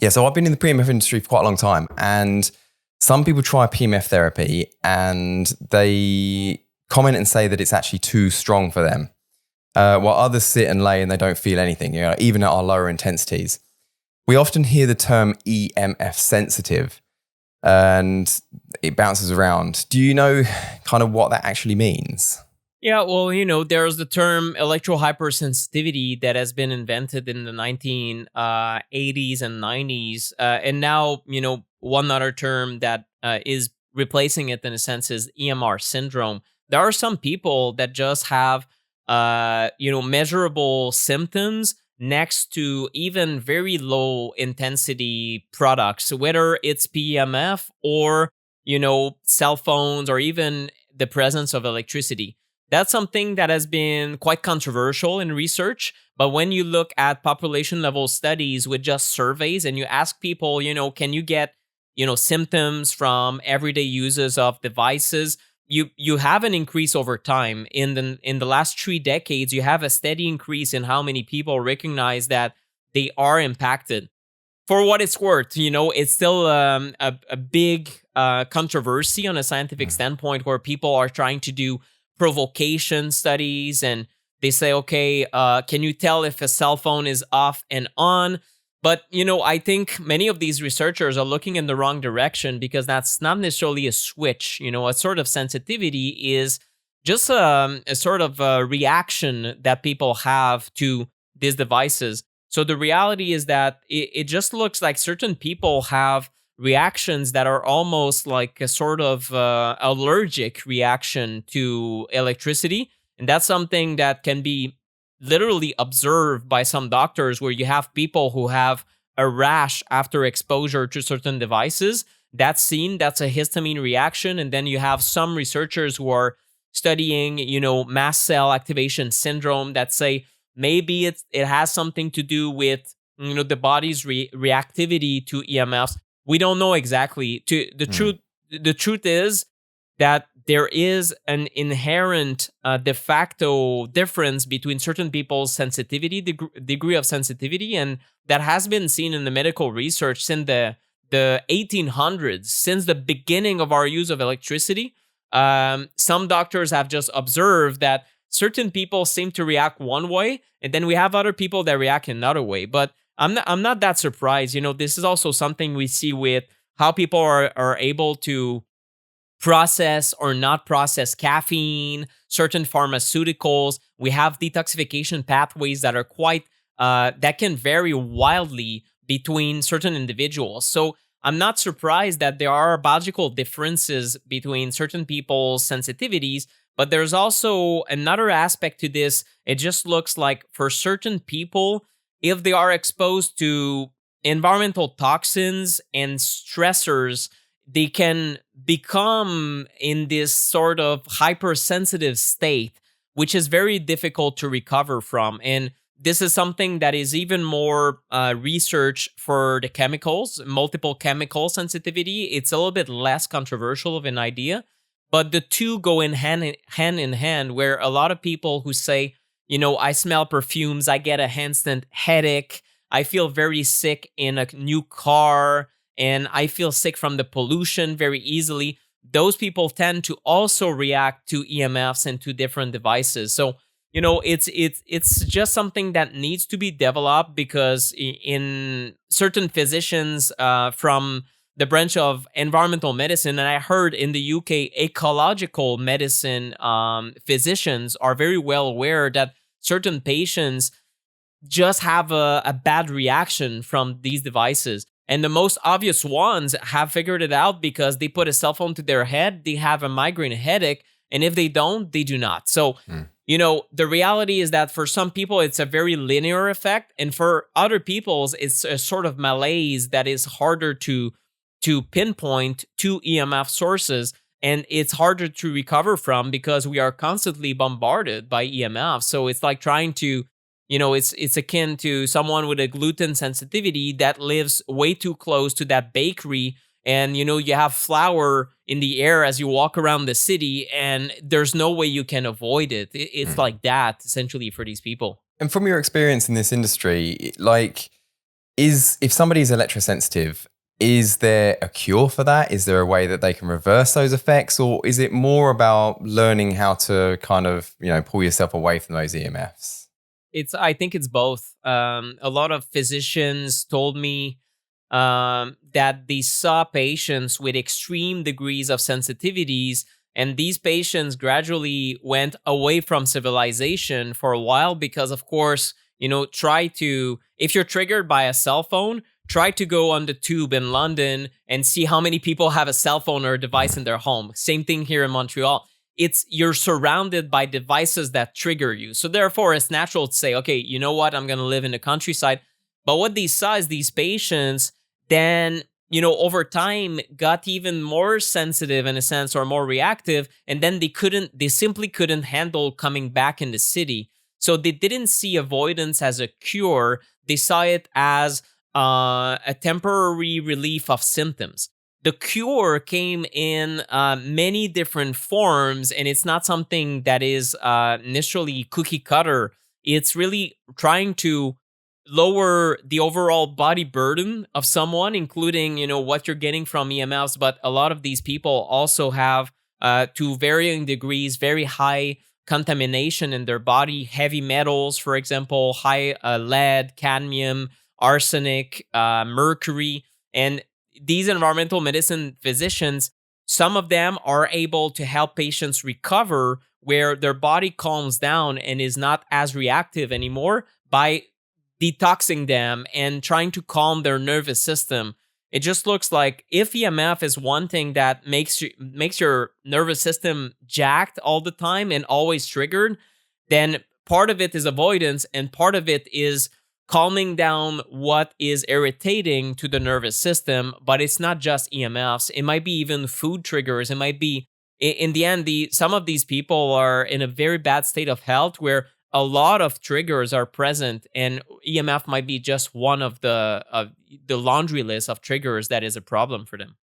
Yeah, so I've been in the PEMF industry for quite a long time, and some people try PEMF therapy and they comment and say that it's actually too strong for them, while others sit and lay and they don't feel anything, even at our lower intensities. We often hear the term EMF sensitive and it bounces around. Do you know kind of what that actually means? Yeah, well, there's the term electrohypersensitivity that has been invented in the 1980s and 90s. And now, one other term that is replacing it in a sense is EMR syndrome. There are some people that just have, measurable symptoms next to even very low intensity products, whether it's PEMF or, cell phones or even the presence of electricity. That's something that has been quite controversial in research. But when you look at population level studies with just surveys and you ask people, can you get, symptoms from everyday users of devices? You have an increase over time. In the last 3 decades, you have a steady increase in how many people recognize that they are impacted. For what it's worth, it's still a big controversy on a scientific standpoint where people are trying to do provocation studies and they say, okay, can you tell if a cell phone is off and on? But, I think many of these researchers are looking in the wrong direction because that's not necessarily a switch. A sort of sensitivity is just a sort of a reaction that people have to these devices. So the reality is that it just looks like certain people have reactions that are almost like a sort of allergic reaction to electricity. And that's something that can be literally observed by some doctors where you have people who have a rash after exposure to certain devices. That's seen, that's a histamine reaction. And then you have some researchers who are studying, mast cell activation syndrome that say maybe it has something to do with, the body's reactivity to EMFs. We don't know exactly. The truth is that there is an inherent de facto difference between certain people's sensitivity, degree of sensitivity, and that has been seen in the medical research since the 1800s, since the beginning of our use of electricity. Some doctors have just observed that certain people seem to react one way, and then we have other people that react another way. But I'm not that surprised. This is also something we see with how people are able to process or not process caffeine, certain pharmaceuticals. We have detoxification pathways that are quite that can vary wildly between certain individuals. So I'm not surprised that there are biological differences between certain people's sensitivities, but there's also another aspect to this. It just looks like for certain people, if they are exposed to environmental toxins and stressors, they can become in this sort of hypersensitive state, which is very difficult to recover from. And this is something that is even more research for the chemicals, multiple chemical sensitivity. It's a little bit less controversial of an idea, but the two go in hand in hand, where a lot of people who say, I smell perfumes, I get a instant headache, I feel very sick in a new car, and I feel sick from the pollution very easily. Those people tend to also react to EMFs and to different devices. So, it's just something that needs to be developed because in certain physicians from the branch of environmental medicine, and I heard in the UK, ecological medicine physicians are very well aware that certain patients just have a bad reaction from these devices. And the most obvious ones have figured it out because they put a cell phone to their head, they have a migraine headache, and if they don't, they do not. So, the reality is that for some people, it's a very linear effect, and for other people's, it's a sort of malaise that is harder to pinpoint to EMF sources, and it's harder to recover from because we are constantly bombarded by EMF. So it's like trying to, it's akin to someone with a gluten sensitivity that lives way too close to that bakery, and you have flour in the air as you walk around the city, and there's no way you can avoid it. It's like that essentially for these people. And from your experience in this industry, like, if somebody's electrosensitive, is there a cure for that? Is there a way that they can reverse those effects? Or is it more about learning how to kind of, pull yourself away from those EMFs? I think it's both. A lot of physicians told me that they saw patients with extreme degrees of sensitivities, and these patients gradually went away from civilization for a while because, of course, if you're triggered by a cell phone, try to go on the tube in London and see how many people have a cell phone or a device in their home. Same thing here in Montreal. You're surrounded by devices that trigger you. So therefore, it's natural to say, okay, you know what? I'm going to live in the countryside. But what they saw is these patients then, over time got even more sensitive in a sense, or more reactive. And then they simply couldn't handle coming back in the city. So they didn't see avoidance as a cure. They saw it as a temporary relief of symptoms. The cure came in many different forms, and it's not something that is initially cookie cutter. It's really trying to lower the overall body burden of someone, including, what you're getting from EMFs. But a lot of these people also have, to varying degrees, very high contamination in their body, heavy metals, for example, high lead, cadmium, arsenic, mercury. And these environmental medicine physicians, some of them are able to help patients recover where their body calms down and is not as reactive anymore by detoxing them and trying to calm their nervous system. It just looks like if EMF is one thing that makes your nervous system jacked all the time and always triggered, then part of it is avoidance and part of it is calming down what is irritating to the nervous system. But it's not just EMFs. It might be even food triggers. It might be, in the end, some of these people are in a very bad state of health where a lot of triggers are present, and EMF might be just one of the laundry list of triggers that is a problem for them.